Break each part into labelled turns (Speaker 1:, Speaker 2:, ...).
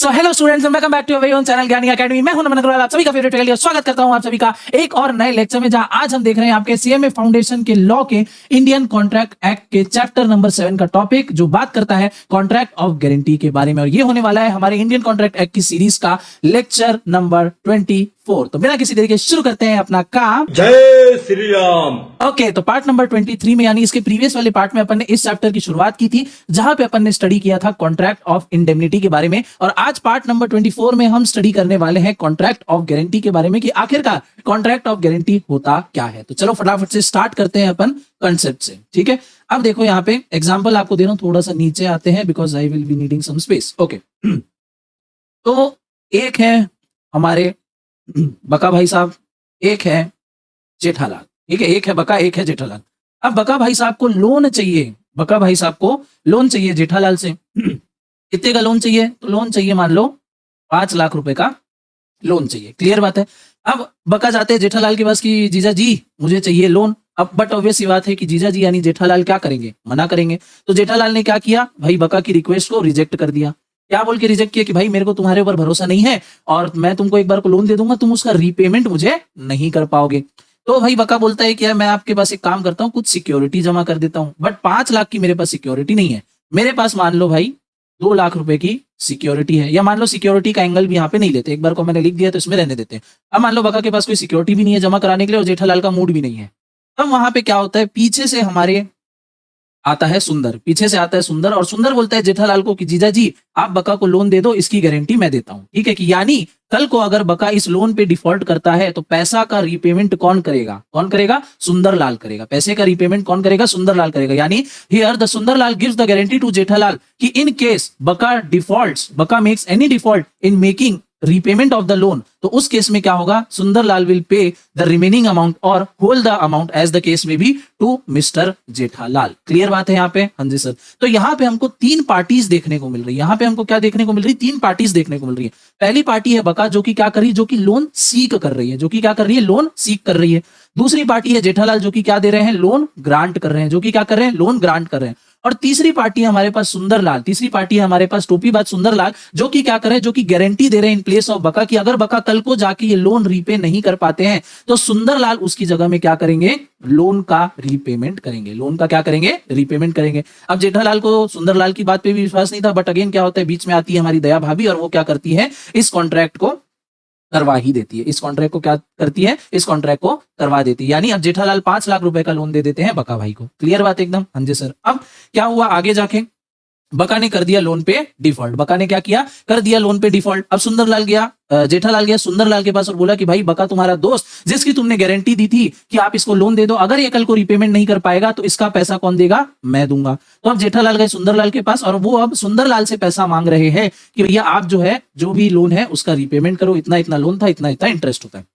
Speaker 1: So hello students, welcome back to your own channel Gyani academy. मैं हूं नमन अग्रवाल, आप सभी का फेवरेट फैकल्टी। स्वागत करता हूं आप सभी का एक और नए लेक्चर में, जहां आज हम देख रहे हैं आपके सीएमए फाउंडेशन के लॉ के इंडियन कॉन्ट्रैक्ट एक्ट के चैप्टर नंबर 7 का टॉपिक, जो बात करता है कॉन्ट्रैक्ट ऑफ गारंटी के बारे में। और ये होने वाला है हमारे इंडियन कॉन्ट्रैक्ट एक्ट की सीरीज का लेक्चर नंबर 24। तो बिना किसी देरी के शुरू करते हैं अपना काम।
Speaker 2: जय श्री राम।
Speaker 1: ओके, तो पार्ट नंबर 23 में, यानी इसके प्रीवियस वाले पार्ट में अपन ने इस चैप्टर की शुरुआत की थी, जहां पे अपन ने स्टडी किया था कॉन्ट्रैक्ट ऑफ इंडेमनिटी के बारे में। और आज पार्ट नंबर 24 में हम स्टडी करने वाले हैं कॉन्ट्रैक्ट ऑफ गारंटी के बारे में, कि आखिरकार कॉन्ट्रैक्ट ऑफ गारंटी होता क्या है। तो चलो फटाफट से स्टार्ट करते हैं अपन कंसेप्ट से, ठीक है। अब देखो यहाँ पे एग्जाम्पल आपको दे रहा हूं, थोड़ा सा नीचे आते हैं because I will be needing some space. Okay, तो एक है हमारे बका भाई साहब, एक है जेठालाल, ठीक है। एक है बका, एक है जेठालाल। अब बका भाई साहब को लोन चाहिए, बका भाई साहब को लोन चाहिए जेठालाल से। कितने का लोन चाहिए? तो लोन चाहिए, मान लो 5 लाख रुपए का लोन चाहिए। क्लियर बात है। अब बका जाते हैं जेठालाल के पास कि जीजा जी मुझे चाहिए लोन। अब बट ऑब्वियस सी बात है कि जीजा जी यानी जेठालाल क्या करेंगे? मना करेंगे। तो जेठालाल ने क्या किया भाई, बका की रिक्वेस्ट को रिजेक्ट कर दिया। क्या बोल के रिजेक्ट किया कि भाई मेरे को तुम्हारे ऊपर भरोसा नहीं है और मैं तुमको एक बार को लोन दे दूंगा, तुम उसका रीपेमेंट मुझे नहीं कर पाओगे। तो भाई बका बोलता है कि यार मैं आपके पास एक काम करता हूँ, कुछ सिक्योरिटी जमा कर देता हूँ, बट 5 लाख की मेरे पास सिक्योरिटी नहीं है। मेरे पास मान लो भाई 2 लाख रुपए की सिक्योरिटी है, या मान लो सिक्योरिटी का एंगल भी यहाँ पे नहीं लेते, एक बार को मैंने लिख दिया तो इसमें रहने देते हैं। अब मान लो बका के पास कोई सिक्योरिटी भी नहीं है जमा कराने के लिए और जेठालाल का मूड भी नहीं है। तब वहां पे क्या होता है, पीछे से हमारे आता है सुंदर, पीछे से आता है सुंदर, और सुंदर बोलता है जेठालाल को कि जीजा जी आप बका को लोन दे दो, इसकी गारंटी मैं देता हूं, ठीक है। कि यानी कल को अगर बका इस लोन पे डिफॉल्ट करता है तो पैसा का रीपेमेंट कौन करेगा? कौन करेगा? सुंदरलाल करेगा। पैसे का रीपेमेंट कौन करेगा? सुंदरलाल करेगा। यानी here the Sundarlal gives the guarantee to Jethalal कि in case Baka defaults, Baka makes any default in making repayment of the loan, तो उस केस में क्या होगा, Sundarlal will pay the remaining amount और hold the amount as the case में be to mister Jethalal. Clear बात है यहाँ पे? हाँ जी सर। तो यहाँ पे हमको 3 पार्टीज देखने को मिल रही है। यहाँ पे हमको क्या देखने को मिल रही है? 3 पार्टीज देखने को मिल रही है। पहली पार्टी है बका, जो कि क्या कर रही है, जो कि लोन सीक कर रही है, जो कि क्या कर रही है, लोन सीक कर रही है। दूसरी पार्टी है जेठालाल, जो कि क्या दे रहे हैं, लोन ग्रांट कर रहे हैं, जो कि क्या कर रहे हैं, लोन ग्रांट कर रहे हैं। और तीसरी पार्टी है हमारे पास सुंदरलाल, तीसरी पार्टी है हमारे पास टोपी बाज सुंदरलाल, जो कि क्या कर रहे हैं, जो कि गारंटी दे रहे हैं इन प्लेस ऑफ बका कि अगर बका कल को जाके ये लोन रीपे नहीं कर पाते हैं तो सुंदरलाल उसकी जगह में क्या करेंगे, लोन का रीपेमेंट करेंगे। लोन का क्या करेंगे? रीपेमेंट करेंगे। अब जेठालाल को सुंदरलाल की बात पे भी विश्वास नहीं था, बट अगेन क्या होता है, बीच में आती है हमारी दया भाभी और वो क्या करती है, इस कॉन्ट्रैक्ट को करवा ही देती है। इस कॉन्ट्रैक्ट को क्या करती है, इस कॉन्ट्रैक्ट को करवा देती है। यानी अब जेठालाल 5 लाख रुपए का लोन दे देते हैं बका भाई को। क्लियर बात एकदम? हाँ जी सर। अब क्या हुआ आगे जाके, बका ने कर दिया लोन पे डिफॉल्ट। बका ने क्या किया, कर दिया लोन पे डिफॉल्ट। अब सुंदरलाल गया, जेठालाल गया सुंदरलाल के पास और बोला कि भाई बका तुम्हारा दोस्त, जिसकी तुमने गारंटी दी थी कि आप इसको लोन दे दो, अगर ये कल को रीपेमेंट नहीं कर पाएगा तो इसका पैसा कौन देगा? मैं दूंगा। तो अब जेठालाल गए सुंदरलाल के पास और वो अब सुंदरलाल से पैसा मांग रहे हैं कि भैया आप जो है, जो भी लोन है उसका रीपेमेंट करो, इतना इतना लोन था, इतना इतना इंटरेस्ट होता है।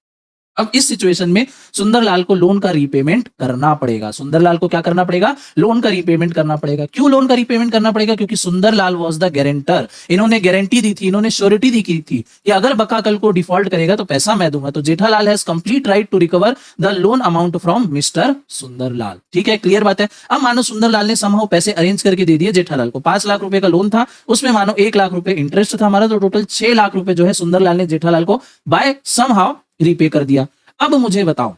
Speaker 1: अब इस सिचुएशन में सुंदरलाल को लोन का रीपेमेंट करना पड़ेगा। सुंदरलाल को क्या करना पड़ेगा? लोन का रीपेमेंट करना पड़ेगा। क्यों लोन का रीपेमेंट करना पड़ेगा? क्योंकि सुंदरलाल वाज द गारंटर। इन्होंने गारंटी दी थी, इन्होंने श्योरिटी दी की थी कि अगर बका कल को डिफॉल्ट करेगा तो पैसा मैं दूंगा। तो Jethalal has complete right to recover the loan amount from mister Sundarlal. ठीक है, क्लियर बात है। अब मानो सुंदरलाल ने समहाउ पैसे अरेंज करके दे दिए जेठालाल को। 5 लाख रुपए का लोन था, उसमें मानो 1 लाख रुपए इंटरेस्ट था हमारा, तो टोटल 6 लाख रुपए जो है सुंदरलाल ने जेठालाल को बाय समहाउ रीपे कर दिया। अब मुझे बताओ,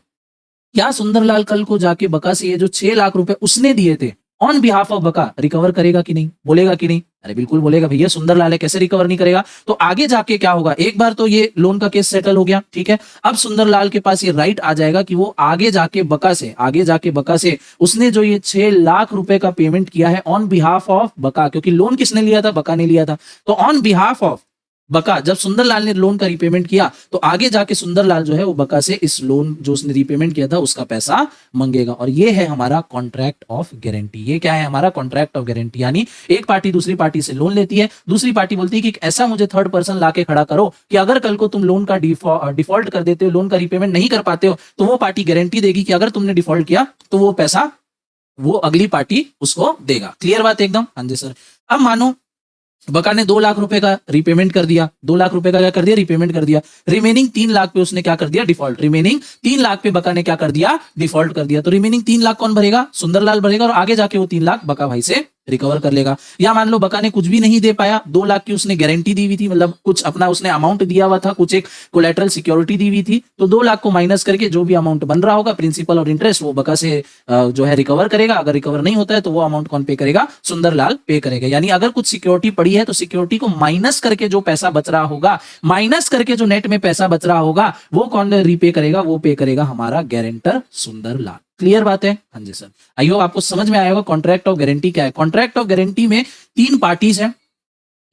Speaker 1: क्या सुंदरलाल कल को जाके बका से ये जो 6 लाख रुपए उसने दिए थे ऑन बिहाफ ऑफ बका रिकवर करेगा कि नहीं? बोलेगा कि नहीं? अरे बिल्कुल बोलेगा, भैया सुंदरलाल है, कैसे रिकवर नहीं करेगा। तो आगे जाके क्या होगा, एक बार तो ये लोन का केस सेटल हो गया, ठीक है। अब सुंदरलाल के पास ये राइट आ जाएगा कि वो आगे जाके बका से उसने जो ये 6 लाख रुपए का पेमेंट किया है ऑन बिहाफ ऑफ बका, क्योंकि लोन किसने लिया था? बका ने लिया था। तो ऑन बिहाफ ऑफ बका जब सुंदरलाल ने लोन का रीपेमेंट किया तो आगे जाके सुंदरलाल जो है वो बका से इस लोन जो उसने रीपेमेंट किया था उसका पैसा मांगेगा। और ये है हमारा कॉन्ट्रैक्ट ऑफ गारंटी। ये क्या है? हमारा कॉन्ट्रैक्ट ऑफ गारंटी। यानी एक पार्टी दूसरी पार्टी से लोन लेती है, दूसरी पार्टी बोलती है कि ऐसा मुझे थर्ड पर्सन लाके खड़ा करो कि अगर कल को तुम लोन का डिफॉल्ट कर देते हो, लोन का रीपेमेंट नहीं कर पाते हो, तो वो पार्टी गारंटी देगी कि अगर तुमने डिफॉल्ट किया तो वो पैसा वो अगली पार्टी उसको देगा। क्लियर बात एकदम? हाँ जी सर। अब मानो बका ने 2 लाख रुपए का रीपेमेंट कर दिया, 2 लाख रुपए का क्या कर दिया? रीपेमेंट कर दिया। रिमेनिंग 3 लाख पे उसने क्या कर दिया? डिफॉल्ट। रिमेनिंग 3 लाख पे बका ने क्या कर दिया? डिफॉल्ट कर दिया। तो रिमेनिंग 3 लाख कौन भरेगा? सुंदरलाल भरेगा, और आगे जाके वो 3 लाख बका भाई से रिकवर कर लेगा। या मान लो बका ने कुछ भी नहीं दे पाया, 2 लाख की उसने गारंटी दी हुई थी, मतलब कुछ अपना उसने अमाउंट दिया हुआ था, कुछ एक कोलेटरल सिक्योरिटी दी हुई थी, तो 2 लाख को माइनस करके जो भी अमाउंट बन रहा होगा प्रिंसिपल और इंटरेस्ट वो बका से जो है रिकवर करेगा। अगर रिकवर नहीं होता है तो वो अमाउंट कौन पे करेगा? सुंदरलाल पे करेगा। यानी अगर कुछ सिक्योरिटी पड़ी है तो सिक्योरिटी को माइनस करके जो पैसा बच रहा होगा, माइनस करके जो नेट में पैसा बच रहा होगा, वो कौन रीपे करेगा? वो पे करेगा हमारा गारंटर सुंदरलाल। क्लियर बात है? हाँ जी सर, आई होप आपको समझ में आया होगा कॉन्ट्रैक्ट ऑफ गारंटी क्या है। कॉन्ट्रैक्ट ऑफ गारंटी में 3 पार्टीज हैं,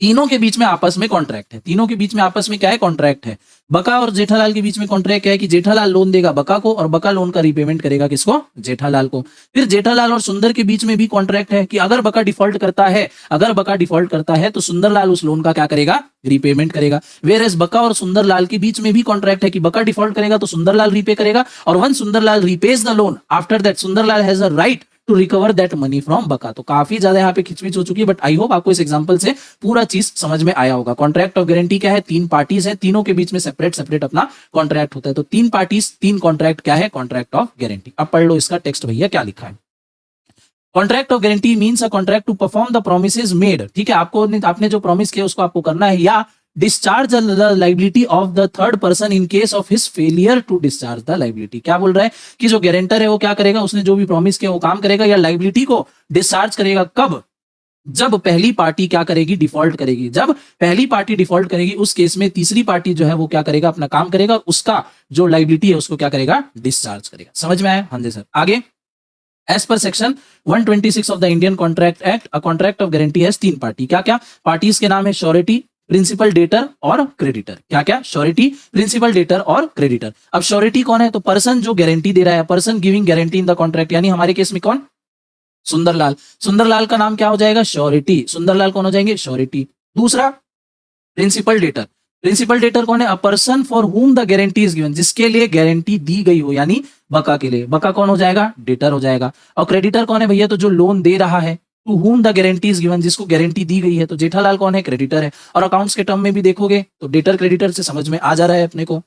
Speaker 1: तीनों के बीच में आपस में कॉन्ट्रैक्ट है। तीनों के बीच में आपस में क्या है? कॉन्ट्रैक्ट है। बका और जेठालाल के बीच में कॉन्ट्रैक्ट क्या है कि जेठालाल लोन देगा बका को और बका लोन का रीपेमेंट करेगा किसको? जेठालाल को। फिर जेठालाल और सुंदर के बीच में भी कॉन्ट्रैक्ट है कि अगर बका डिफॉल्ट करता है तो सुंदरलाल उस लोन का क्या करेगा? रीपेमेंट करेगा। वेयर एज बका और सुंदरलाल के बीच में भी कॉन्ट्रैक्ट है कि बका डिफॉल्ट करेगा तो सुंदरलाल रीपे करेगा, और when Sundarlal repays the loan, after that Sundarlal has a right to recover that money from बका। तो काफी ज्यादा यहाँ पे खिचपिच हो चुकी है, बट आई होप आपको इस एग्जांपल से पूरा चीज समझ में आया होगा। कॉन्ट्रैक्ट ऑफ गारंटी क्या है? 3 पार्टीज है, तीनों के बीच में सेपरेट अपना कॉन्ट्रैक्ट होता है। तो 3 पार्टीज 3 कॉन्ट्रैक्ट क्या है? Contract of guarantee. अब पढ़ लो इसका टेक्स्ट भैया क्या लिखा है। Contract of guarantee means a contract to perform the promises made. ठीक है, आपने जो प्रॉमिस किया उसको आपको करना है, या discharge the liability of the third person in case of his failure to discharge the liability. क्या बोल रहा है कि जो गारंटर है वो क्या करेगा? उसने जो भी प्रॉमिस किया वो काम करेगा या लाइबिलिटी को डिस्चार्ज करेगा। कब? जब पहली पार्टी क्या करेगी? डिफॉल्ट करेगी। जब पहली पार्टी डिफॉल्ट करेगी उस केस में तीसरी पार्टी जो है वो क्या करेगा? अपना काम करेगा, उसका जो लाइबिलिटी है उसको क्या करेगा? डिस्चार्ज करेगा। समझ में आया? हाँ जी सर। आगे, as per section 126 of the Indian Contract Act, a contract of guarantee has 3 party. क्या क्या पार्टीज के नाम है? श्योरिटी, प्रिंसिपल डेटर और क्रेडिटर। क्या क्या? श्योरिटी, प्रिंसिपल डेटर और क्रेडिटर। अब श्योरिटी कौन है? तो पर्सन जो गारंटी दे रहा है, person giving guarantee in the contract, यानी हमारे केस में कौन? सुंदरलाल। सुंदरलाल का नाम क्या हो जाएगा? श्योरिटी। सुंदरलाल कौन हो जाएंगे? श्योरिटी। दूसरा प्रिंसिपल डेटर। प्रिंसिपल डेटर कौन है? अ पर्सन फॉर हुम द गारंटी इज गिवन, जिसके लिए गारंटी दी गई हो, यानी बका के लिए। बका कौन हो जाएगा? डेटर हो जाएगा। और क्रेडिटर कौन है भैया? तो जो लोन दे रहा है, to whom the guarantee is given, जिसको गारंटी दी गई है। तो जेठालाल कौन है? क्रेडिटर है। और अकाउंट्स के टर्म में भी देखोगे तो डेटर क्रेडिटर से समझ में आ जा रहा है अपने को।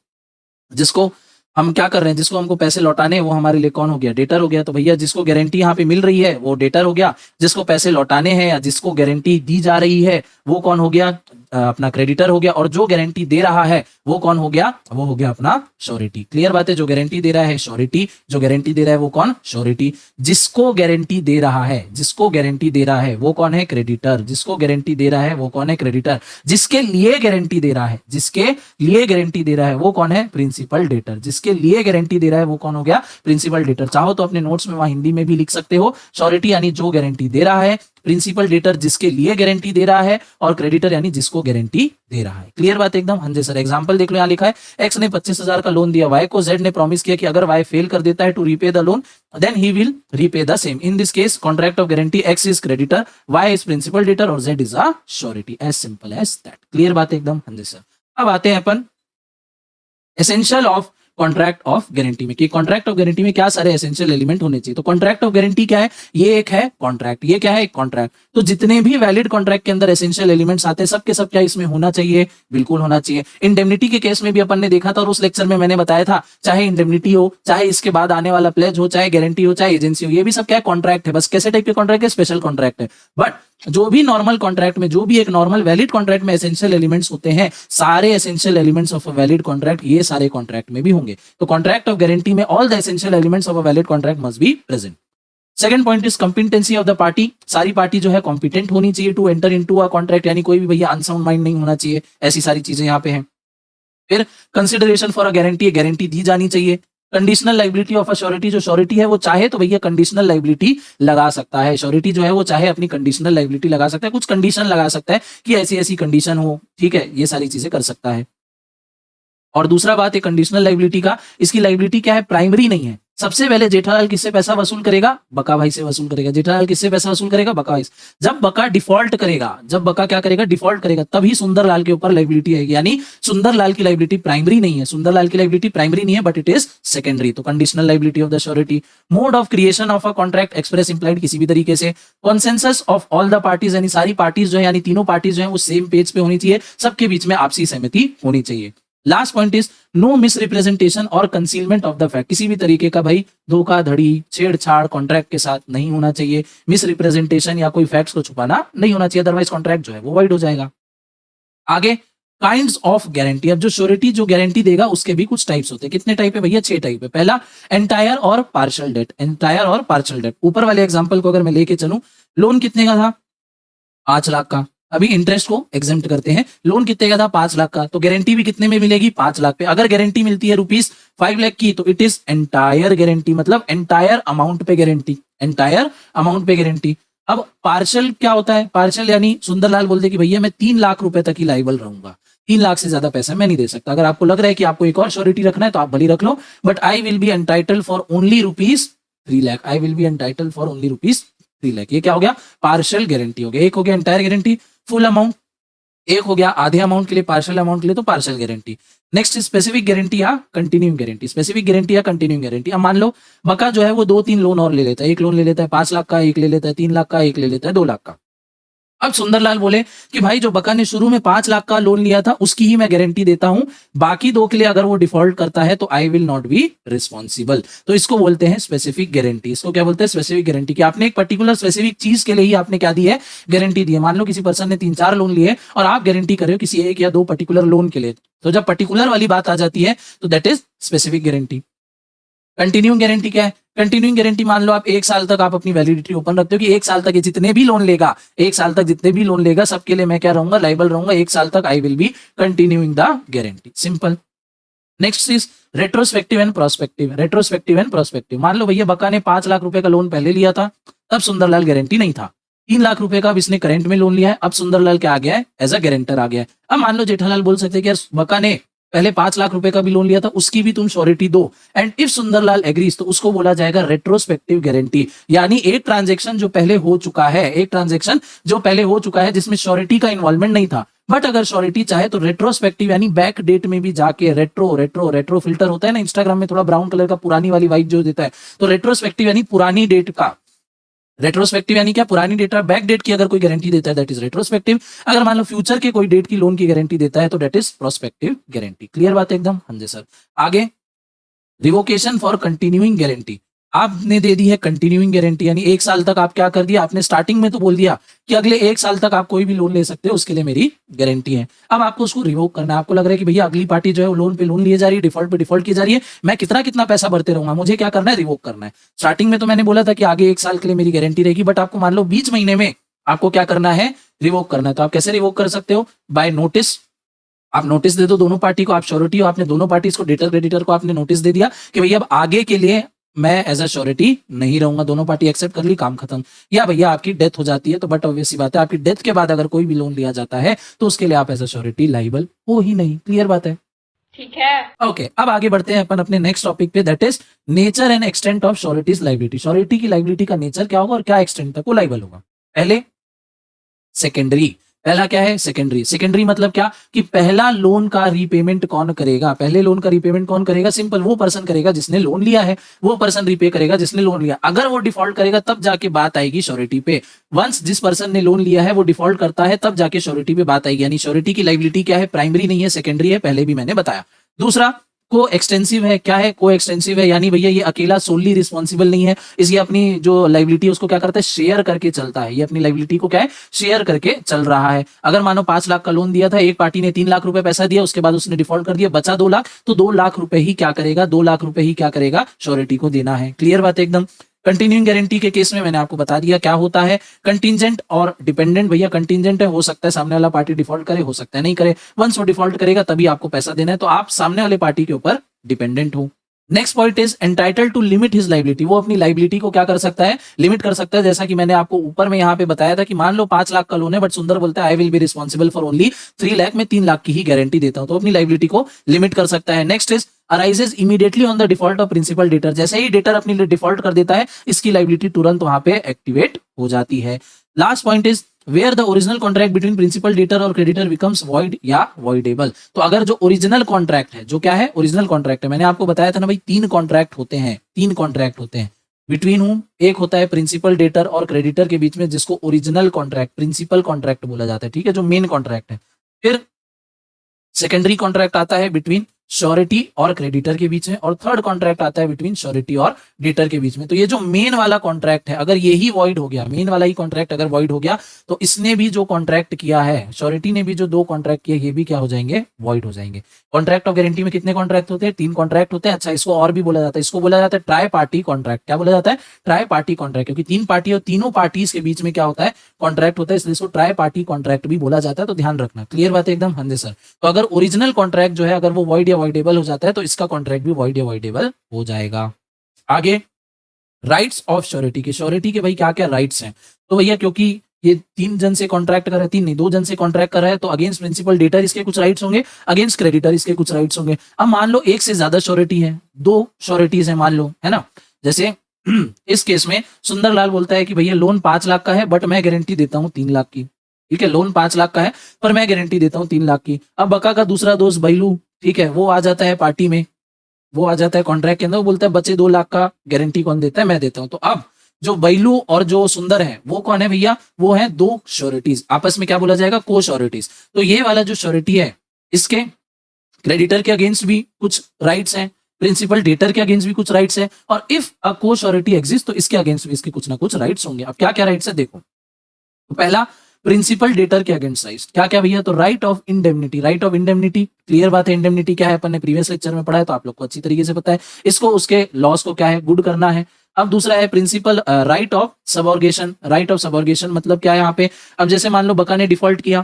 Speaker 1: जिसको हम क्या कर रहे हैं, जिसको हमको पैसे लौटाने हैं वो हमारे लिए कौन हो गया? डेटर हो गया। तो भैया जिसको गारंटी यहाँ पे मिल रही है वो डेटर हो गया, जिसको पैसे लौटाने हैं या जिसको गारंटी दी जा रही है वो कौन हो गया? अपना क्रेडिटर हो गया। और जो गारंटी दे रहा है वो कौन हो गया? वो हो गया अपना श्योरिटी। क्लियर बात है? जो गारंटी दे रहा है श्योरिटी, जो गारंटी दे रहा है वो कौन? श्योरिटी। जिसको गारंटी दे रहा है, जिसको गारंटी दे रहा है वो कौन है? क्रेडिटर। जिसको गारंटी दे रहा है वो कौन है? क्रेडिटर। जिसके लिए गारंटी दे रहा है, जिसके लिए गारंटी दे रहा है वो कौन है? Principal debtor. जिसके लिए गारंटी दे रहा है वो कौन हो गया? Principal debtor. चाहो तो अपने नोट्स में वहां हिंदी में भी लिख सकते हो। श्योरिटी यानी जो गारंटी दे रहा है, प्रिंसिपल डेटर जिसके लिए गारंटी दे रहा है, और क्रेडिटर यानी जिसको गारंटी दे रहा है। क्लियर बात एकदम? हाँ जी सर। एग्जांपल देख लो, यहाँ लिखा है एक्स ने 25,000 का लोन दिया वाई को, जेड ने प्रॉमिस किया कि अगर वाई फेल कर देता है to repay the loan then he will repay the same. In this case contract of guarantee, X is creditor, Y is principal debtor और Z is a surety. As simple as that. Clear बात एकदम? हाँ जी sir. अब आते हैं अपन essential of contract of guarantee में, कि कॉन्ट्रैक्ट ऑफ गारंटी में क्या सारे एसेंशियल एलिमेंट होने चाहिए। तो कॉन्ट्रैक्ट ऑफ गारंटी क्या है? ये एक है कॉन्ट्रैक्ट, ये क्या है? एक कॉन्ट्रैक्ट। तो जितने भी वैलिड कॉन्ट्रैक्ट के अंदर एसेंशियल एलिमेंट्स आते हैं सब के सब क्या इसमें होना चाहिए? बिल्कुल होना चाहिए। इंडेमनिटी के केस में भी अपन ने देखा था और उस लेक्चर में मैंने बताया था, चाहे इंडेमनिटी हो, चाहे इसके बाद आने वाला प्लेज हो, चाहे गारंटी हो, चाहे एजेंसी हो, ये भी सब क्या है? कॉन्ट्रैक्ट है। बस कैसे टाइप के कॉन्ट्रैक्ट है? स्पेशल कॉन्ट्रैक्ट है। बट जो भी नॉर्मल कॉन्ट्रैक्ट में, जो भी एक नॉर्मल वैलिड कॉन्ट्रैक्ट में एसेंशियल एलिमेंट्स होते हैं, सारे essential elements of a valid contract ये सारे कॉन्ट्रैक्ट में भी होंगे। तो कॉन्ट्रैक्ट ऑफ गारंटी में all the essential elements of a valid contract must be present. Second point is competency of the party. सारी पार्टी जो है कॉम्पिटेंट होनी चाहिए to enter into a contract, यानी कोई भी भैया अनसाउंड माइंड नहीं होना चाहिए। ऐसी सारी चीजें यहाँ पे हैं। फिर consideration for a guarantee, guarantee दी जानी चाहिए। Conditional liability of a surety, जो श्योरिटी है वो चाहे तो भैया कंडीशनल लाइबिलिटी लगा सकता है। श्योरिटी जो है वो चाहे अपनी कंडीशनल लाइबिलिटी लगा सकता है, कुछ कंडीशन लगा सकता है कि ऐसी ऐसी कंडीशन हो, ठीक है, ये सारी चीजें कर सकता है। और दूसरा बात है कंडीशनल लाइबिलिटी का, इसकी लाइबिलिटी क्या है? प्राइमरी नहीं है। सबसे पहले जेठालाल किससे पैसा वसूल करेगा? बका भाई से वसूल करेगा। जेठालाल किससे पैसा वसूल करेगा? बका भाई से। जब बका डिफॉल्ट करेगा, जब बका क्या करेगा? डिफॉल्ट करेगा, तभी सुंदरलाल के ऊपर लाइबिलिटी आएगी। यानी सुंदरलाल की लाइबिलिटी प्राइमरी नहीं है, सुंदरलाल की लाइबिलिटी प्राइमरी नहीं है, बट इट इज सेकेंडरी। तो conditional liability of the surety. Mode of creation of a contract, express implied किसी भी तरीके से। Consensus of all the parties, यानी सारी पार्टीज जो है, यानी तीनों पार्टीज जो है वो सेम पेज पे होनी चाहिए, सबके बीच में आपसी सहमति होनी चाहिए। Last point is no misrepresentation और कंसीलमेंट ऑफ द फैक्ट, किसी भी तरीके का भाई धोखाधड़ी छेड़छाड़ कॉन्ट्रैक्ट के साथ नहीं होना चाहिए, मिस रिप्रेजेंटेशन या कोई फैक्ट्स को छुपाना नहीं होना चाहिए, अदरवाइज कॉन्ट्रैक्ट जो है वो वाइड हो जाएगा। आगे काइंड्स ऑफ गारंटी, अब जो श्योरिटी जो गारंटी देगा उसके भी कुछ टाइप्स होते हैं। कितने टाइप है भैया? 6 टाइप है। पहला एंटायर और पार्शियल डेट, एंटायर और पार्शियल डेट। ऊपर वाले एग्जांपल को अगर मैं लेके चलूं, लोन कितने का था? 5 लाख का। अभी इंटरेस्ट को एग्जेम्प्ट करते हैं, लोन कितने का था? 5 लाख का, तो गारंटी भी कितने में मिलेगी? 5 लाख पे। अगर गारंटी मिलती है ₹5 लाख की तो इट इज एंटायर गारंटी, मतलब एंटायर अमाउंट पे गारंटी, एंटायर अमाउंट पे गारंटी। अब पार्शियल क्या होता है? पार्शियल यानी सुंदरलाल बोलते कि भैया मैं 3 लाख रुपए तक ही लाइबल रहूंगा, 3 लाख से ज्यादा पैसा मैं नहीं दे सकता। अगर आपको लग रहा है कि आपको एक और श्योरिटी रखना है तो आप भली रख लो, but I will be entitle for only ₹3 lakh, I will be entitle for only ₹3 lakh. ये क्या हो गया? पार्शियल गारंटी हो गया। एक हो गया एंटायर गारंटी फुल अमाउंट, एक हो गया आधे अमाउंट के लिए, पार्शियल अमाउंट के लिए तो partial guarantee. Next specific guarantee या कंटिन्यूइंग गारंटी, स्पेसिफिक गारंटी या कंटिन्यूइंग गारंटी। अब मान लो बका जो है वो 2-3 लोन और ले लेता है, एक लोन ले लेता है 5 लाख का, एक ले लेता है 3 लाख का, एक ले लेता है 2 लाख का। अब सुंदरलाल बोले कि भाई जो बका ने शुरू में 5 लाख का लोन लिया था उसकी ही मैं गारंटी देता हूं, बाकी 2 के लिए अगर वो डिफॉल्ट करता है तो I will not be responsible. तो इसको बोलते हैं स्पेसिफिक गारंटी। इसको क्या बोलते हैं? Specific guarantee. कि आपने एक पर्टिकुलर स्पेसिफिक चीज के लिए ही आपने क्या दी है? गारंटी दी है। मान लो किसी पर्सन ने 3-4 लोन लिए और आप गारंटी कर रहे हो किसी 1 या 2 पर्टिकुलर लोन के लिए, तो जब पर्टिकुलर वाली बात आ जाती है तो that is specific guarantee. Continuing guarantee क्या है? कंटिन्यूइंग गारंटी मान लो आप 1 साल तक आप अपनी वैलिडिटी ओपन रखते हो कि 1 साल तक ये जितने भी लोन लेगा, 1 साल तक जितने भी लोन लेगा सबके लिए मैं क्या रहूंगा? लाइबल रहूंगा 1 साल तक। आई will be continuing the guarantee, simple. Next is retrospective and prospective. Retrospective and prospective, मान लो भैया बका ने 5 लाख रुपए का लोन पहले लिया था, तब सुंदरलाल गारंटी नहीं था। 3 लाख रुपए का अब इसने करंट में लोन लिया है, अब सुंदरलाल क्या आ गया है? एज अ गारंटर आ गया है। अब मान लो जेठालाल बोल सकते हैं कि यार बका ने पहले 5 लाख रुपए का भी लोन लिया था, उसकी भी तुम श्योरिटी दो, एंड इफ सुंदरलाल एग्रीज तो उसको बोला जाएगा रेट्रोस्पेक्टिव गारंटी। यानी एक ट्रांजैक्शन जो पहले हो चुका है, एक ट्रांजैक्शन जो पहले हो चुका है जिसमें श्योरिटी का इन्वॉल्वमेंट नहीं था, बट अगर श्योरिटी चाहे तो रेट्रोस्पेक्टिव यानी बैक डेट में भी जाके रेट्रो रेट्रो रेट्रो फिल्टर होता है ना इंस्टाग्राम में, थोड़ा ब्राउन कलर का पुरानी वाली वाइब जो देता है, तो रेट्रोस्पेक्टिव यानी पुरानी डेट का। रेट्रोस्पेक्टिव यानी क्या? पुरानी डेट और बैक डेट की अगर कोई गारंटी देता है दैट इज रेट्रोस्पेक्टिव। अगर मान लो फ्यूचर के कोई डेट की लोन की गारंटी देता है तो that is prospective guarantee. Clear बात है एकदम? हाँ जी सर। आगे रिवोकेशन फॉर कंटिन्यूइंग गारंटी। आपने दे दी है कंटिन्यूइंग गारंटी, यानी 1 साल तक आप क्या कर दिया? आपने स्टार्टिंग में तो बोल दिया कि अगले 1 साल तक आप कोई भी लोन ले सकते हो, उसके लिए मेरी गारंटी है। अब आपको उसको रिवोक करना है। आपको लग रहा है कि भैया अगली पार्टी जो है वो लोन पे लोन लिए जा रही है, डिफॉल्ट पे डिफॉल्ट की जा रही है, मैं कितना कितना पैसा भरते रहूंगा, मुझे क्या करना है? रिवोक करना है। स्टार्टिंग में तो मैंने बोला था कि आगे 1 साल के लिए मेरी गारंटी रहेगी, बट आपको मान लो 20 महीने में आपको क्या करना है? रिवोक करना है। तो आप कैसे रिवोक कर सकते हो? By notice. आप नोटिस दे दो दोनों पार्टी को, आप श्योरिटी हो, आपने दोनों पार्टीज को, डेटर क्रेडिटर को आपने नोटिस दे दिया कि भैया अब आगे के लिए मैं एज अ श्योरिटी नहीं रहूंगा, दोनों पार्टी एक्सेप्ट कर ली, काम खत्म। या भैया आपकी डेथ हो जाती है तो बट ऑब्वियस सी बात है आपकी डेथ के बाद अगर कोई भी लोन लिया जाता है तो उसके लिए आप एज अ श्योरिटी लाइबल हो ही नहीं। क्लियर बात है?
Speaker 3: ठीक है।
Speaker 1: ओके, अब आगे बढ़ते हैं अपन अपने नेक्स्ट टॉपिक पे, that is nature and extent of sureties liability. Surety की लाइबिलिटी का नेचर क्या होगा और क्या एक्सटेंट तक वो लाइबल होगा। पहले सेकेंडरी। पहला क्या है? सेकेंडरी। सेकेंडरी मतलब क्या? कि पहला लोन का रीपेमेंट कौन करेगा? पहले लोन का रीपेमेंट कौन करेगा? सिंपल, वो पर्सन करेगा जिसने लोन लिया है, वो पर्सन रीपे करेगा जिसने लोन लिया। अगर वो डिफॉल्ट करेगा तब जाके बात आएगी श्योरिटी पे। वंस जिस पर्सन ने लोन लिया है वो डिफॉल्ट करता है तब जाके श्योरिटी पे बात आएगी। यानी श्योरिटी की लाइबिलिटी क्या है? प्राइमरी नहीं है, सेकेंडरी है, पहले भी मैंने बताया। दूसरा को एक्सटेंसिव है। क्या है? को एक्सटेंसिव है यानी भैया ये अकेला सोनली रिस्पॉन्सिबल नहीं है, इसकी अपनी जो लाइबिलिटी है उसको क्या करता है? शेयर करके चलता है। ये अपनी लाइबिलिटी को क्या है? शेयर करके चल रहा है। अगर मानो 5 लाख का लोन दिया था, एक पार्टी ने 3 लाख रुपए पैसा दिया, उसके बाद उसने डिफॉल्ट कर दिया, बचा 2 लाख, तो 2 लाख रुपए ही क्या करेगा? 2 लाख रुपए ही क्या करेगा? श्योरिटी को देना है। क्लियर बात है एकदम? कंटिन्यूइंग गारंटी के केस में मैंने आपको बता दिया क्या होता है। कंटिंजेंट और डिपेंडेंट। भैया कंटिंजेंट है, हो सकता है सामने वाला पार्टी डिफॉल्ट करे, हो सकता है नहीं करे। वंस वो डिफॉल्ट करेगा तभी आपको पैसा देना है, तो आप सामने वाले पार्टी के ऊपर डिपेंडेंट हो। Next point is entitle to limit his liability. वो अपनी लाइबिलिटी को क्या कर सकता है? लिमिट कर सकता है। जैसा कि मैंने आपको ऊपर में यहाँ पे बताया था कि मान लो 5 लाख का लोन है, बट सुंदर बोलता है आई will be responsible for only 3 lakh, में 3 लाख की ही गारंटी देता हूं, तो अपनी लाइबिलिटी को लिमिट कर सकता है। Next is arises immediately on the default of principal debtor. जैसे ही डेटर अपनी डिफॉल्ट कर देता है, इसकी लाइबिलिटी तुरंत वहां पे एक्टिवेट हो जाती है। Last point is where the original contract between principal debtor और क्रेडिटर बिकम्स वॉइड या वॉइडेबल। तो अगर जो ओरिजिनल कॉन्ट्रैक्ट है, जो क्या है? ओरिजिनल कॉन्ट्रैक्ट है। मैंने आपको बताया था ना भाई 3 कॉन्ट्रैक्ट होते हैं, 3 कॉन्ट्रैक्ट होते हैं बिटवीन हुम। एक होता है प्रिंसिपल डेटर और क्रेडिटर के बीच में, जिसको ओरिजिनल कॉन्ट्रैक्ट, प्रिंसिपल कॉन्ट्रैक्ट बोला जाता है, ठीक है, जो मेन कॉन्ट्रैक्ट है। फिर सेकेंडरी कॉन्ट्रैक्ट आता है बिटवीन श्योरिटी और क्रेडिटर के बीच में, और थर्ड कॉन्ट्रैक्ट आता है बिटवीन श्योरिटी और डेटर के बीच में। तो ये जो मेन वाला कॉन्ट्रैक्ट है, अगर यही वॉइड हो गया, मेन वाला ही कॉन्ट्रैक्ट अगर वॉइड हो गया, तो इसने भी जो कॉन्ट्रैक्ट किया है, श्योरिटी ने भी जो 2 कॉन्ट्रैक्ट किए, ये भी क्या हो जाएंगे, वॉइड हो जाएंगे। कॉन्ट्रैक्ट ऑफ गारंटी में कितने कॉन्ट्रैक्ट होते हैं, 3 कॉन्ट्रैक्ट होते हैं। अच्छा, इसको और भी बोला जाता है, इसको बोला जाता है ट्राई पार्टी कॉन्ट्रैक्ट। क्या बोला जाता है, ट्राई पार्टी कॉन्ट्रैक्ट, क्योंकि 3 पार्टी और तीनों पार्टीज के बीच में क्या होता है, कॉन्ट्रैक्ट होता है, इसलिए इसको ट्राई पार्टी कॉन्ट्रैक्ट भी बोला जाता है। तो ध्यान रखना, क्लियर बात है एकदम। हाँ जी सर। तो अगर ओरिजिनल कॉन्ट्रैक्ट जो है अगर वो वॉइड या वॉइडेबल हो जाता है, तो इसका कॉन्ट्रैक्ट भी वॉइड या वॉइडेबल हो जाएगा। आगे राइट्स ऑफ श्योरिटी के, श्योरिटी के भाई क्या क्या राइट्स हैं। तो भैया क्योंकि ये 3 जन से कॉन्ट्रैक्ट कर रहा है, 3 नहीं 2 जन से कॉन्ट्रैक्ट कर रहा है, तो अगेंस्ट प्रिंसिपल डेटर इसके कुछ राइट्स होंगे, अगेंस्ट क्रेडिटर इसके कुछ राइट्स होंगे। अब मान लो एक से ज्यादा श्योरिटी है, 2 श्योरिटीज है मान लो, है ना। जैसे इस केस में सुंदरलाल बोलता है कि भैया लोन 5 लाख का है, बट मैं गारंटी देता हूँ 3 लाख की। ठीक है, लोन 5 लाख का है पर मैं गारंटी देता हूँ 3 लाख की। अब बका का दूसरा दोस्त बैलू, ठीक है, वो आ जाता है पार्टी में, वो आ जाता है कॉन्ट्रैक्ट के अंदर, वो बोलता है बचे 2 लाख का गारंटी कौन देता है, मैं देता हूं। तो अब जो बैलू और जो सुंदर है वो कौन है भैया, वो है 2 श्योरिटीज, आपस में क्या बोला जाएगा, को श्योरिटीज। तो ये वाला जो श्योरिटी है, इसके क्रेडिटर के अगेंस्ट भी कुछ राइट्स हैं, प्रिंसिपल डेटर के अगेंस्ट भी कुछ राइट्स है, और इफ अ को श्योरिटी एग्जिस्ट तो इसके अगेंस्ट भी इसके कुछ ना कुछ राइट्स होंगे। अब क्या क्या राइट्स है देखो। तो पहला, प्रिंसिपल डेटर के अगेंस्ट राइट्स क्या क्या भैया, तो right of indemnity, right of indemnity, clear बात है। इंडेमनिटी क्या है, अपन ने प्रीवियस लेक्चर में पढ़ा है, तो आप लोग को अच्छी तरीके से पता है। इसको उसके लॉस को क्या है, गुड करना है। अब दूसरा है principle right of subrogation, right of subrogation मतलब क्या है यहाँ पे। अब जैसे मान लो बका ने डिफॉल्ट किया,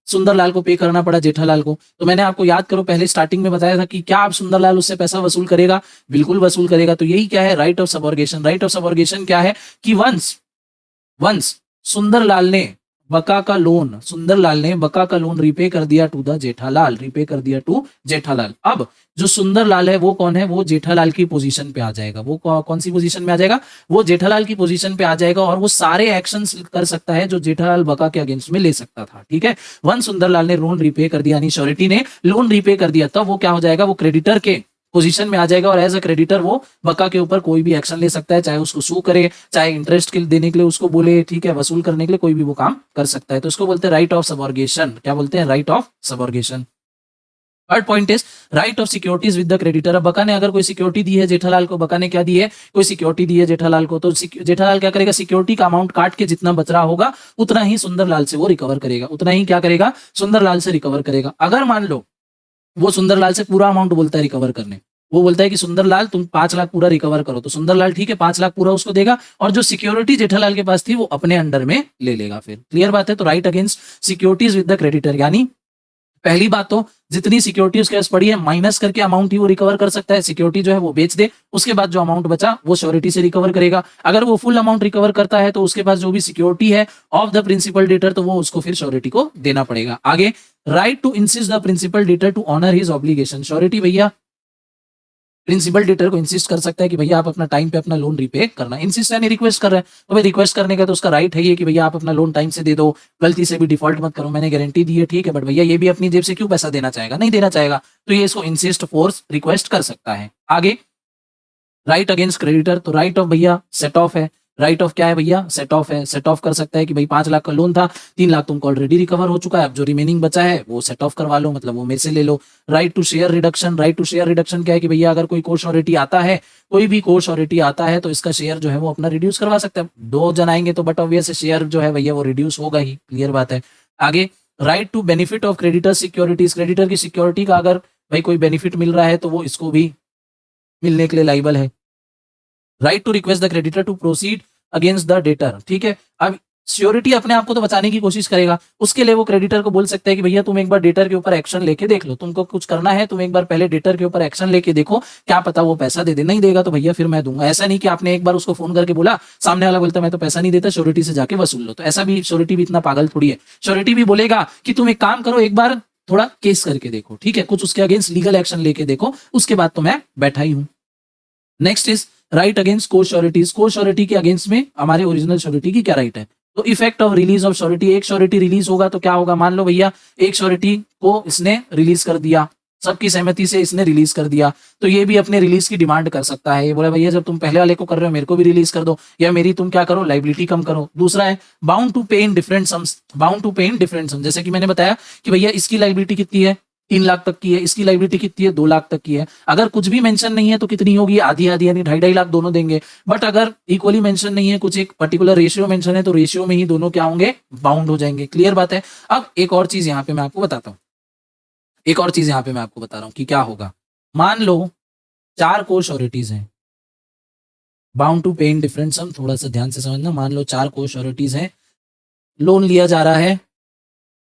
Speaker 1: सुंदरलाल को पे करना पड़ा जेठालाल को, तो मैंने आपको याद करो पहले स्टार्टिंग में बताया था कि क्या आप सुंदरलाल उससे पैसा वसूल करेगा, बिल्कुल वसूल करेगा। तो यही क्या है, right of subrogation. Right of सबऑर्गेशन क्या है कि वंस सुंदरलाल ने बका का लोन, सुंदरलाल ने बका का लोन रिपे कर दिया टू द जेठालाल, रिपे कर दिया टू जेठालाल। अब जो सुंदरलाल है वो कौन है, वो जेठालाल की पोजीशन पे आ जाएगा। वो कौन सी पोजीशन में आ जाएगा, वो जेठालाल की पोजीशन पे आ जाएगा, और वो सारे एक्शंस कर सकता है जो जेठालाल बका के अगेंस्ट में ले सकता था। ठीक है, वन सुंदरलाल ने लोन रिपे कर दिया, यानी श्योरिटी ने लोन रिपे कर दिया, तब वो क्या हो जाएगा, वो क्रेडिटर के पोजीशन में आ जाएगा, और एज अ क्रेडिटर वो बका के ऊपर कोई भी एक्शन ले सकता है, चाहे उसको सू करे, चाहे इंटरेस्ट के देने के लिए उसको बोले, ठीक है, वसूल करने के लिए कोई भी वो काम कर सकता है। तो इसको बोलते हैं राइट ऑफ सबऑर्गेशन। क्या बोलते हैं, right of subrogation. Third point is right of securities with the creditor. अब बका ने अगर कोई सिक्योरिटी दी है जेठालाल को, बका ने क्या दी है, कोई सिक्योरिटी दी है जेठालाल को, तो जेठालाल क्या करेगा, सिक्योरिटी का अमाउंट काट के जितना बच रहा होगा उतना ही सुंदरलाल से वो रिकवर करेगा, उतना ही क्या करेगा, सुंदरलाल से रिकवर करेगा। अगर मान लो वो सुंदरलाल से पूरा अमाउंट बोलता है रिकवर करने, वो बोलता है कि सुंदरलाल तुम 5 लाख पूरा रिकवर करो, तो सुंदरलाल ठीक है 5 लाख पूरा उसको देगा, और जो सिक्योरिटी जेठालाल के पास थी वो अपने अंडर में ले लेगा। फिर क्लियर बात है। तो right against securities with the creditor, यानी पहली बात तो जितनी सिक्योरिटी उसके पास पड़ी है माइनस करके अमाउंट ही वो रिकवर कर सकता है। सिक्योरिटी जो है वो बेच दे, उसके बाद जो अमाउंट बचा वो श्योरिटी से रिकवर करेगा। अगर वो फुल अमाउंट रिकवर करता है तो उसके पास जो भी सिक्योरिटी है ऑफ द प्रिंसिपल डेटर, तो वो उसको फिर श्योरिटी को देना पड़ेगा। आगे, right to insist the principal debtor to honour his obligation. Surety भैया प्रिंसिपल डेटर को इंसिस्ट कर सकता है कि भैया आप अपना टाइम पे अपना लोन रिपे करना। इंसिस्ट यानी रिक्वेस्ट कर रहा है, तो भाई रिक्वेस्ट करने का तो उसका राइट है ये कि भैया आप अपना लोन टाइम से दे दो, गलती से भी डिफॉल्ट मत करो, मैंने गारंटी दी है, ठीक है, बट भैया ये भी अपनी जेब से क्यों पैसा देना चाहेगा, नहीं देना चाहेगा, तो ये इसको इंसिस्ट फोर्स रिक्वेस्ट कर सकता है। आगे, राइट अगेंस्ट क्रेडिटर, तो राइट ऑफ भैया सेट ऑफ है। राइट ऑफ क्या है भैया, सेट ऑफ है। सेट ऑफ कर सकता है कि भाई 5 लाख का लोन था, 3 लाख तुमको ऑलरेडी रिकवर हो चुका है, अब जो रिमेनिंग बचा है वो सेट ऑफ करवा लो, मतलब वो मेरे से ले लो। Right to share reduction, right to share reduction क्या है कि भैया अगर कोई को श्योरिटी आता है, कोई भी को श्योरिटी आता है, तो इसका शेयर जो है वो अपना रिड्यूस करवा सकता है। 2 जन आएंगे तो बट ऑब्वियस शेयर जो है भैया वो रिड्यूस होगा ही, क्लियर बात है। आगे, right to benefit of creditor securities, creditor की सिक्योरिटी का अगर भाई कोई बेनिफिट मिल रहा है तो वो इसको भी मिलने के लिए लाइबल है। Right to request the creditor to proceed against the debtor, ठीक है। अब श्योरिटी अपने आप को तो बचाने की कोशिश करेगा, उसके लिए वो क्रेडिटर को बोल सकता है कि भैया तुम एक बार डेटर के ऊपर एक्शन लेके देख लो, तुमको कुछ करना है, तुम एक बार पहले डेटर के ऊपर एक्शन लेके देखो, क्या पता वो पैसा दे दे, नहीं देगा तो भैया फिर मैं दूंगा। ऐसा नहीं कि आपने एक बार उसको फोन करके बोला, सामने वाला बोलता मैं तो पैसा नहीं देता, श्योरिटी से जाके वसूल लो, तो ऐसा भी श्योरिटी भी इतना पागल थोड़ी है। श्योरिटी भी बोलेगा कि तुम एक काम करो, एक बार थोड़ा केस करके देखो, ठीक है, कुछ उसके अगेंस्ट लीगल एक्शन लेके देखो, उसके बाद तो मैं बैठा ही हूं। Next is right against co sureties, को श्योरिटी के अगेंस्ट में हमारे ओरिजिनल श्योरिटी की क्या राइट है, तो effect of release of surety, एक श्योरिटी रिलीज होगा तो क्या होगा, मान लो भैया एक श्योरिटी को इसने रिलीज कर दिया, सबकी सहमति से इसने रिलीज कर दिया, तो ये भी अपने रिलीज की डिमांड कर सकता है। ये बोला भैया जब तुम पहले वाले को कर रहे हो मेरे को भी रिलीज कर दो, या मेरी तुम क्या करो लाइबिलिटी कम करो। दूसरा है bound to pay in different sums, bound to pay in different sums, जैसे कि मैंने बताया कि भैया इसकी लाइबिलिटी कितनी है 3 लाख तक की है, इसकी लाइबिलिटी कितनी है 2 लाख तक की है। अगर कुछ भी मेंशन नहीं है तो कितनी होगी, आधी आधी, यानी 2.5 लाख दोनों देंगे। बट अगर इक्वली मेंशन नहीं है, कुछ एक पर्टिकुलर रेशियो मेंशन है, तो रेशियो में ही दोनों क्या होंगे, बाउंड हो जाएंगे। क्लियर बात है। अब एक और चीज यहाँ पे मैं आपको बताता हूँ, एक और चीज यहाँ पे मैं आपको बता रहा हूँ कि क्या होगा। मान लो 4 को श्योरिटीज हैं, bound to pay in different सम, थोड़ा सा ध्यान से समझना। मान लो 4 को श्योरिटीज हैं, लोन लिया जा रहा है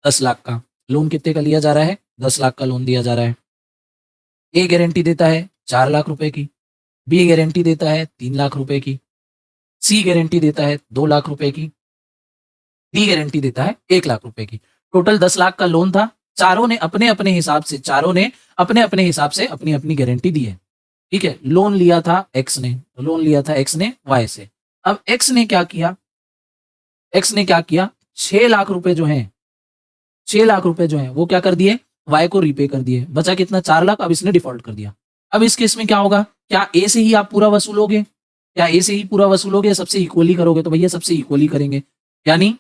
Speaker 1: 10 लाख का। लोन कितने का लिया जा रहा है, 10 लाख का लोन दिया जा रहा है। ए गारंटी देता है 4 लाख रुपए की, बी गारंटी देता है 3 लाख रुपए की, सी गारंटी देता है 2 लाख रुपए की, डी गारंटी देता है 1 लाख रुपए की। टोटल 10 लाख का लोन था। चारों ने अपने अपने हिसाब से, चारों ने अपने अपने हिसाब से अपनी अपनी गारंटी दी है। ठीक है, लोन लिया था एक्स ने, लोन लिया था एक्स ने वाई से। अब एक्स ने क्या किया, एक्स ने क्या किया, 6 लाख रुपए जो हैं, 6 लाख रुपए जो हैं वो क्या कर दिए, वाई को रीपे कर दिए। बचा कितना, 4 लाख। अब इसने डिफॉल्ट कर दिया। अब इस केस में क्या होगा, क्या ए से ही आप पूरा वसूलोगे, क्या ए से ही पूरा वसूलोगे, सबसे इक्वली करोगे? तो भैया सबसे इक्वली करेंगे, यानी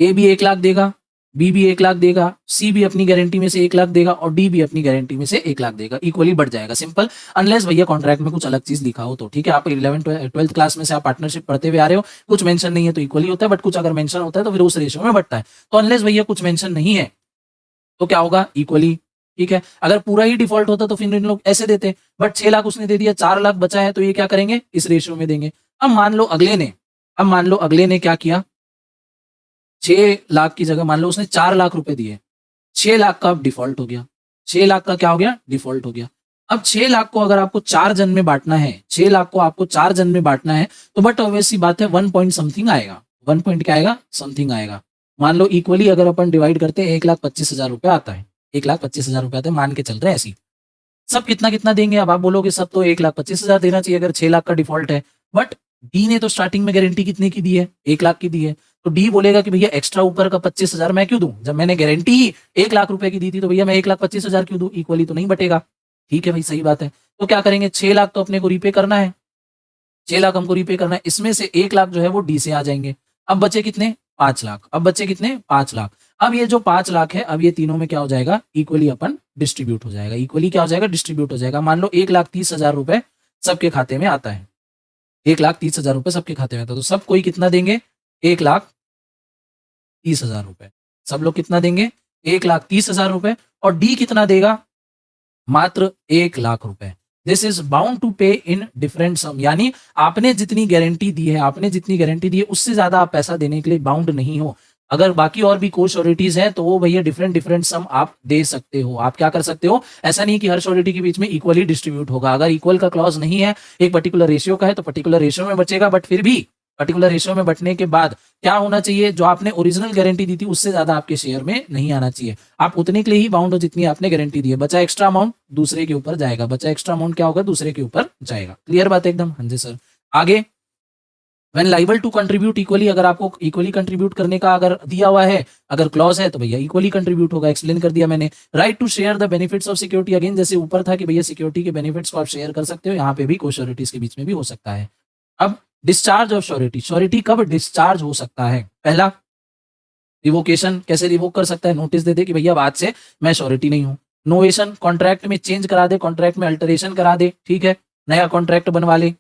Speaker 1: ए भी 1 लाख देगा, बी भी 1 लाख देगा, सी भी अपनी गारंटी में से 1 लाख देगा और डी भी अपनी गारंटी में से 1 लाख देगा। इक्वली बढ़ जाएगा, सिंपल। अनलेस भैया कॉन्ट्रैक्ट में कुछ अलग चीज लिखा हो तो। ठीक है, आप 11th-12th क्लास में से आप पार्टनरशिप पढ़ते हुए आ रहे हो, कुछ मेंशन नहीं है तो इक्वली होता है, बट कुछ अगर मेंशन होता है तो फिर उस रेशियो में बढ़ता है। तो अनलेस भैया कुछ मेंशन नहीं है तो क्या होगा, इक्वली। ठीक है, अगर पूरा ही डिफॉल्ट होता तो फिर इन लोग ऐसे देते, बट 6 लाख उसने दे दिया, 4 लाख बचा है, तो ये क्या करेंगे, इस रेशियो में देंगे। अब मान लो अगले ने क्या किया, 6 लाख की जगह मान लो उसने 4 लाख रुपए दिए, 6 लाख का अब डिफॉल्ट हो गया, 6 लाख का क्या हो गया, डिफॉल्ट हो गया। अब 6 लाख को अगर आपको 4 जन में बांटना है, 6 लाख को आपको 4 जन में बांटना है, तो बट ऑब्वियस सी बात है 1 पॉइंट समथिंग आएगा, 1 पॉइंट क्या आएगा, समथिंग आएगा। मान लो इक्वली अगर अपन डिवाइड करते हैं 1,25,000 रुपए आता है, 1,25,000 रुपए आते हैं, मान के चल रहे हैं ऐसी। सब कितना कितना देंगे, अब आप बोलोगे सब तो 1,25,000 देना चाहिए अगर 6 लाख का डिफॉल्ट है, बट डी ने तो स्टार्टिंग में गारंटी कितने की दी है, 1 लाख की दी है। तो डी बोलेगा कि भैया एक्स्ट्रा ऊपर का 25,000 मैं क्यों दूं, जब मैंने गारंटी ही 1 लाख रुपए की दी थी, तो भैया मैं 1,25,000 क्यों दूं, इक्वली तो नहीं बटेगा। ठीक है भाई, सही बात है। तो क्या करेंगे, 6 लाख तो अपने को रीपे करना है, 6 लाख हमको रीपे करना है, इसमें से 1 लाख जो है वो डी से आ जाएंगे। अब बचे कितने, 5 लाख। अब बचे कितने, 5 लाख। अब ये जो 5 लाख है, अब ये तीनों में क्या हो जाएगा, इक्वली अपन डिस्ट्रीब्यूट हो जाएगा, इक्वली क्या हो जाएगा, डिस्ट्रीब्यूट हो जाएगा। मान लो 1,30,000 रुपए सबके खाते में आता है, 1,30,000 रुपए सबके खाते में आता है, तो सब कोई कितना देंगे, 1,30,000 रुपए। सब लोग कितना देंगे, 1,30,000 रुपए। और डी कितना देगा, मात्र 1 लाख रुपए। This is bound to pay in different सम, यानी आपने जितनी गारंटी दी है, आपने जितनी गारंटी दी है उससे ज्यादा आप पैसा देने के लिए बाउंड नहीं हो। अगर बाकी और भी कोई श्योरिटीज हैं तो वो भैया डिफरेंट सम आप दे सकते हो। आप क्या कर सकते हो, ऐसा नहीं कि हर श्योरिटी के बीच में इक्वली डिस्ट्रीब्यूट होगा। अगर इक्वल का क्लॉज नहीं है, एक पर्टिकुलर रेशियो का है, तो पर्टिकुलर रेशियो में बचेगा, बट फिर भी पर्टिकुलर रेशियो में बटने के बाद क्या होना चाहिए, जो आपने ओरिजिनल गारंटी दी थी उससे ज्यादा आपके शेयर में नहीं आना चाहिए। आप उतने के लिए ही बाउंड हो जितनी आपने गारंटी दी है। बचा एक्स्ट्रा अमाउंट दूसरे के ऊपर जाएगा, बचा एक्स्ट्रा अमाउंट क्या होगा, दूसरे के ऊपर जाएगा। क्लियर बात है एकदम, हाँ जी सर। आगे, when liable to contribute equally, अगर आपको इक्वली कंट्रीब्यूट करने का अगर दिया हुआ है, अगर क्लॉज है, तो भैया इक्वली कंट्रीब्यूट होगा, एक्सप्लेन कर दिया मैंने। Right to share the benefits of security, again जैसे ऊपर था कि भैया सिक्योरिटी के बेनिफिट्स को आप शेयर कर सकते हो, यहाँ पे भी को श्योरिटीज के बीच में भी हो सकता है। अब डिस्चार्ज ऑफ श्योरिटी, श्योरिटी कब डिस्चार्ज हो सकता है, पहला रिवोकेशन, कैसे रिवोक कर सकता है, नोटिस दे दे कि भैया आज से मैं श्योरिटी नहीं हूं। नोवेशन, कॉन्ट्रैक्ट में चेंज करा दे, कॉन्ट्रैक्ट में अल्टरेशन करा दे, ठीक है, नया कॉन्ट्रैक्ट बनवा ले,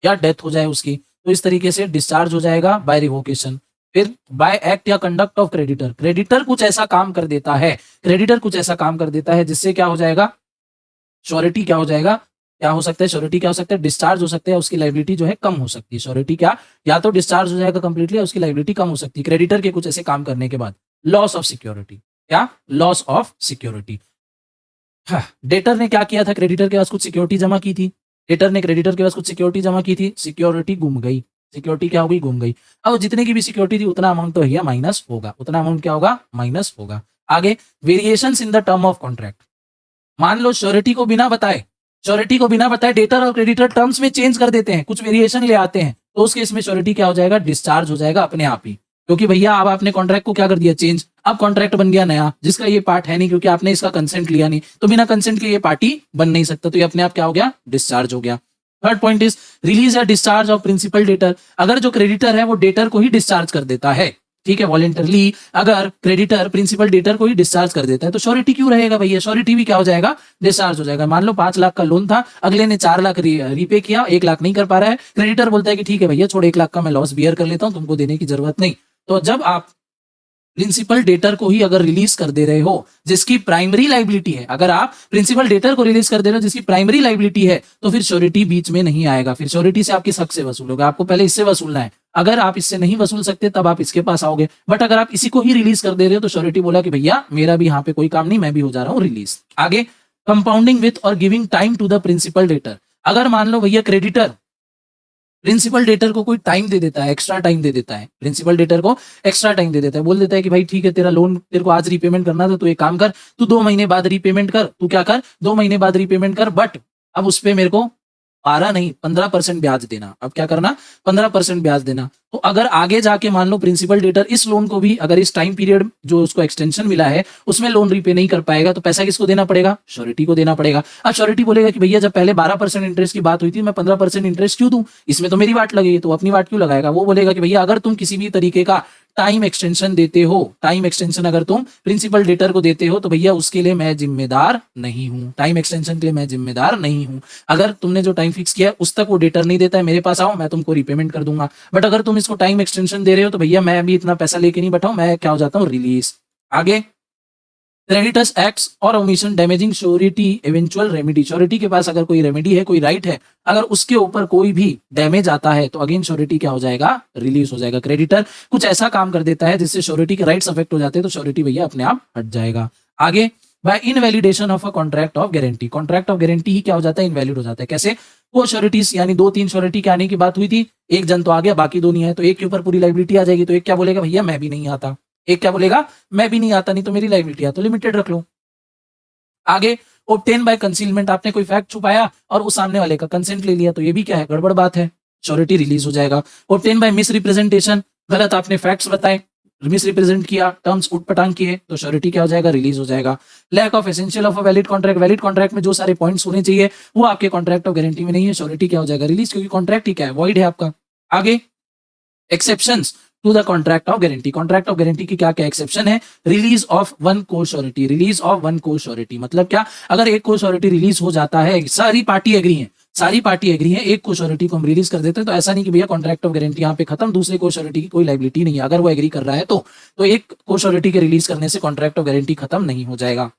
Speaker 1: या डेथ हो जाए उसकी, तो इस तरीके से डिस्चार्ज हो जाएगा बाय रिवोकेशन। फिर बाय एक्ट या कंडक्ट ऑफ क्रेडिटर, क्रेडिटर कुछ ऐसा काम कर देता है, क्रेडिटर कुछ ऐसा काम कर देता है जिससे क्या हो जाएगा, श्योरिटी क्या हो जाएगा, क्या हो सकता है, श्योरिटी क्या हो सकता है, डिस्चार्ज हो सकता है, उसकी लाइबिलिटी जो है कम हो सकती है। श्योरिटी क्या, या तो डिस्चार्ज हो जाएगा कंप्लीटली, या उसकी लाइबिलिटी कम हो सकती है क्रेडिटर के कुछ ऐसे काम करने के बाद। लॉस ऑफ सिक्योरिटी, क्या, लॉस ऑफ सिक्योरिटी। डेटर ने क्या किया था, क्रेडिटर के पास कुछ सिक्योरिटी जमा की थी, डेटर ने क्रेडिटर के पास कुछ सिक्योरिटी जमा की थी, सिक्योरिटी गुम गई, सिक्योरिटी क्या हो गई, गुम गई। अब जितने की भी सिक्योरिटी थी उतना अमाउंट तो भैया माइनस होगा, उतना अमाउंट क्या होगा, माइनस होगा। आगे, variations in the term of contract, मान लो श्योरिटी को बिना बताए, श्योरिटी को बिना बताए डेटर और क्रेडिटर टर्म्स में चेंज कर देते हैं, कुछ वेरिएशन ले आते हैं, तो उस केस में श्योरिटी क्या हो जाएगा, डिस्चार्ज हो जाएगा अपने आप ही, क्योंकि भैया अब आपने कॉन्ट्रैक्ट को क्या कर दिया, चेंज। अब कॉन्ट्रैक्ट बन गया नया, जिसका ये पार्ट है नहीं, क्योंकि आपने इसका कंसेंट लिया नहीं, तो बिना कंसेंट के ये पार्टी बन नहीं सकता, तो ये अपने आप क्या हो गया, डिस्चार्ज हो गया। थर्ड पॉइंट इज रिलीज या डिस्चार्ज ऑफ प्रिंसिपल डेटर, अगर जो क्रेडिटर है वो डेटर को ही डिस्चार्ज कर देता है, ठीक है, वॉलेंटरली अगर क्रेडिटर प्रिंसिपल डेटर को ही डिस्चार्ज कर देता है तो श्योरिटी क्यों रहेगा भैया, श्योरिटी भी क्या हो जाएगा, डिस्चार्ज हो जाएगा। मान लो 5 लाख का लोन था, अगले ने 4 लाख रीपे किया, 1 लाख नहीं कर पा रहा है, क्रेडिटर बोलता है कि ठीक है भैया छोड़ 1 लाख का मैं लॉस बियर कर लेता हूं, तुमको देने की जरूरत नहीं। तो जब आप प्रिंसिपल डेटर को ही अगर रिलीज कर दे रहे हो जिसकी प्राइमरी लाइबिलिटी है, अगर आप प्रिंसिपल डेटर को रिलीज कर दे रहे हो जिसकी प्राइमरी लाइबिलिटी है, तो फिर श्योरिटी बीच में नहीं आएगा। फिर श्योरिटी से आप किस हक से वसूलोगे, आपको पहले इससे वसूलना है। अगर आप इससे नहीं वसूल सकते तब आप इसके पास आओगे, बट अगर आप इसी को ही रिलीज कर दे रहे हो तो श्योरिटी बोला कि भैया मेरा भी यहाँ पे कोई काम नहीं, मैं भी हो जा रहा हूँ रिलीज। आगे, कंपाउंडिंग विथ और giving time to the principal debtor. अगर मान लो भैया क्रेडिटर प्रिंसिपल डेटर को कोई टाइम दे देता है, एक्स्ट्रा टाइम दे देता है, प्रिंसिपल डेटर को एक्स्ट्रा टाइम दे देता है, बोल देता है कि भाई ठीक है तेरा लोन तेरे को आज रीपेमेंट करना था, तो एक काम कर, तू 2 महीने बाद रीपेमेंट कर, तू क्या कर 2 महीने बाद रीपेमेंट कर, बट अब उस पे मेरे को 12 नहीं 15% ब्याज देना। अब क्या करना, 15% ब्याज देना। तो अगर आगे जाके मान लो प्रिंसिपल डेटर इस लोन को भी अगर इस टाइम पीरियड जो उसको एक्सटेंशन मिला है उसमें लोन रीपे नहीं कर पाएगा तो पैसा किसको देना पड़ेगा, श्योरिटी को देना पड़ेगा। अब श्योरिटी बोलेगा कि भैया जब पहले 12% इंटरेस्ट की बात हुई थी मैं 15% इंटरेस्ट क्यों दूं, इसमें तो मेरी वाट लगेगी, तो अपनी वाट क्यों लगाएगा। वो बोलेगा कि भैया अगर तुम किसी भी तरीके का टाइम एक्सटेंशन देते हो, टाइम एक्सटेंशन अगर तुम प्रिंसिपल डेटर को देते हो तो भैया उसके लिए मैं जिम्मेदार नहीं हूं, टाइम एक्सटेंशन के लिए मैं जिम्मेदार नहीं हूं। अगर तुमने जो टाइम फिक्स किया उस तक वो डेटर नहीं देता है, मेरे पास आओ मैं तुमको रीपेमेंट कर दूंगा, बट अगर तुम इसको टाइम एक्सटेंशन दे रहे हो तो भैया मैं भी इतना पैसा लेके नहीं बैठा हूं, मैं क्या हो जाता हूं, रिलीज। आगे, क्रेडिटर्स एक्ट्स और omission damaging surety eventual remedy. Surety के पास अगर कोई रेमेडी है, कोई राइट है, अगर उसके ऊपर कोई भी डैमेज आता है तो अगेन श्योरिटी क्या हो जाएगा, रिलीज हो जाएगा। क्रेडिटर कुछ ऐसा काम कर देता है जिससे श्योरिटी के राइट्स अफेक्ट हो जाते हैं तो श्योरिटी भैया अपने आप हट जाएगा। आगे, by invalidation of a contract of guarantee. Contract of guarantee ही क्या हो जाता है, इनवैलिड हो जाता है। कैसे, वो श्योरिटीज यानी 2-3 श्योरिटी के आने की बात हुई थी, एक जन तो आ गया बाकी 2 नहीं है, तो एक के ऊपर पूरी लाइबिलिटी आ जाएगी, तो एक क्या बोलेगा भैया मैं भी नहीं आता, एक क्या बोलेगा मैं भी नहीं आता, नहीं तो मेरी लाइबिलिटी है तो लिमिटेड रख लो। आगे, obtain बाय कंसीलमेंट, आपने कोई फैक्ट छुपाया और उस सामने वाले का कंसेंट ले लिया तो ये भी क्या है, गड़बड़ बात है, श्योरिटी रिलीज हो जाएगा। obtain बाय मिस रिप्रेजेंटेशन, गलत आपने फैक्ट्स बताए, मिस रिप्रेजेंट किया, टर्म्स उटपटांग किए तो श्योरिटी क्या हो जाएगा, रिलीज हो जाएगा। Lack of essential of a valid contract, valid contract में जो सारे पॉइंट्स होने चाहिए वो आपके कॉन्ट्रैक्ट ऑफ गारंटी में नहीं है, श्योरिटी क्या हो जाएगा, रिलीज, क्योंकि कॉन्ट्रैक्ट ही क्या है, वॉइड है आपका। आगे, exceptions to the contract of guarantee. Contract of guarantee की क्या क्या एक्सेप्शन है, release of 1 co surety, release of 1 co surety मतलब क्या, अगर एक कोर श्योरिटी रिलीज हो जाता है, सारी पार्टी एग्री है, सारी पार्टी एग्री है, एक को श्योरिटी को हम रिलीज कर देते हैं तो ऐसा नहीं कि भैया कॉन्ट्रैक्ट ऑफ गारंटी यहाँ पे खत्म, दूसरे को श्योरिटी की कोई लाइबिलिटी नहीं है, अगर वो एग्री कर रहा है तो एक को श्योरिटी के रिलीज करने से कॉन्ट्रैक्ट ऑफ गारंटी खत्म नहीं हो जाएगा।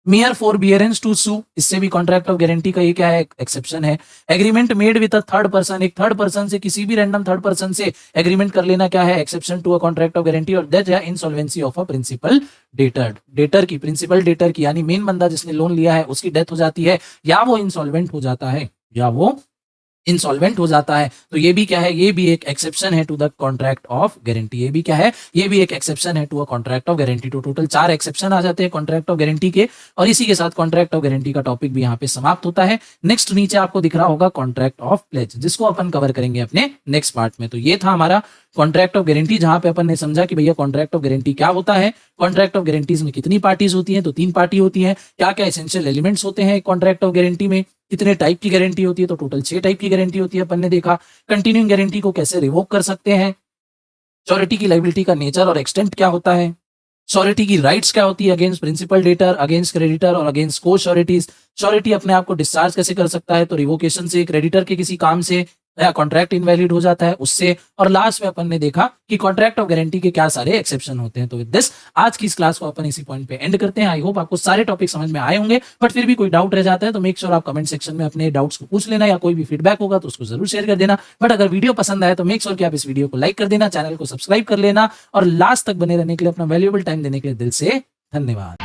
Speaker 1: मियर फॉरबियरेंस टू सू, इससे भी कॉन्ट्रैक्ट ऑफ गारंटी का ये क्या है, एक्सेप्शन है। Agreement made with a third person, एक थर्ड पर्सन से, किसी भी रैंडम थर्ड पर्सन से एग्रीमेंट कर लेना क्या है, exception to a contract of guarantee. और डेथ या insolvency of a principal debtor, debtor की, प्रिंसिपल डेटर की यानी मेन बंदा जिसने लोन लिया है उसकी डेथ हो जाती है या वो इंसॉल्वेंट हो जाता है, या वो इंसॉल्वेंट हो जाता है तो ये भी क्या है, ये भी एक एक्सेप्शन है to the contract of guarantee. ये भी क्या है, ये भी एक एक्सेप्शन है to a contract of guarantee. तो टोटल 4 एक्सेप्शन आ जाते हैं कॉन्ट्रैक्ट ऑफ गारंटी के, और इसी के साथ कॉन्ट्रैक्ट ऑफ गारंटी का टॉपिक भी यहाँ पे समाप्त होता है। नेक्स्ट नीचे आपको दिख रहा होगा कॉन्ट्रैक्ट ऑफ प्लेज, जिसको अपन कवर करेंगे अपने नेक्स्ट पार्ट में। तो ये था हमारा कॉन्ट्रैक्ट ऑफ गारंटी, जहां पे अपन ने समझा कि भैया कॉन्ट्रैक्ट ऑफ गारंटी क्या होता है, कॉन्ट्रैक्ट ऑफ गारंटीज में कितनी पार्टीज होती हैं, तो 3 पार्टी होती हैं, क्या क्या एसेंशियल एलिमेंट्स होते हैं कॉन्ट्रैक्ट ऑफ गारंटी में, कितने टाइप की गारंटी होती है, तो टोटल 6 टाइप की गारंटी होती है अपन ने देखा। कंटिन्यूइंग गारंटी को कैसे रिवोक कर सकते हैं, श्योरिटी की लायबिलिटी का नेचर और एक्सटेंट क्या होता है, श्योरिटी की राइट्स क्या होती है against principal debtor, against creditor और अगेंस्ट को श्योरिटीज, श्योरिटी अपने आप को डिस्चार्ज कैसे कर सकता है, तो रिवोकेशन से, क्रेडिटर के किसी काम से, या कॉन्ट्रैक्ट इनवैलिड हो जाता है उससे, और लास्ट में अपन ने देखा कि कॉन्ट्रैक्ट ऑफ गारंटी के क्या सारे एक्सेप्शन होते हैं। तो विद दिस आज की इस क्लास को अपन इसी पॉइंट पे एंड करते हैं। आई होप आपको सारे टॉपिक समझ में आए होंगे, बट फिर भी कोई डाउट रह जाता है तो मेक श्योर आप कमेंट सेक्शन में अपने डाउट्स को पूछ लेना, या कोई भी फीडबैक होगा तो उसको जरूर शेयर कर देना। बट अगर वीडियो पसंद आए तो मेक श्योर कि आप इस वीडियो को लाइक कर देना, चैनल को सब्सक्राइब कर लेना, और लास्ट तक बने रहने के लिए, अपना वैल्यूएबल टाइम देने के लिए दिल से धन्यवाद।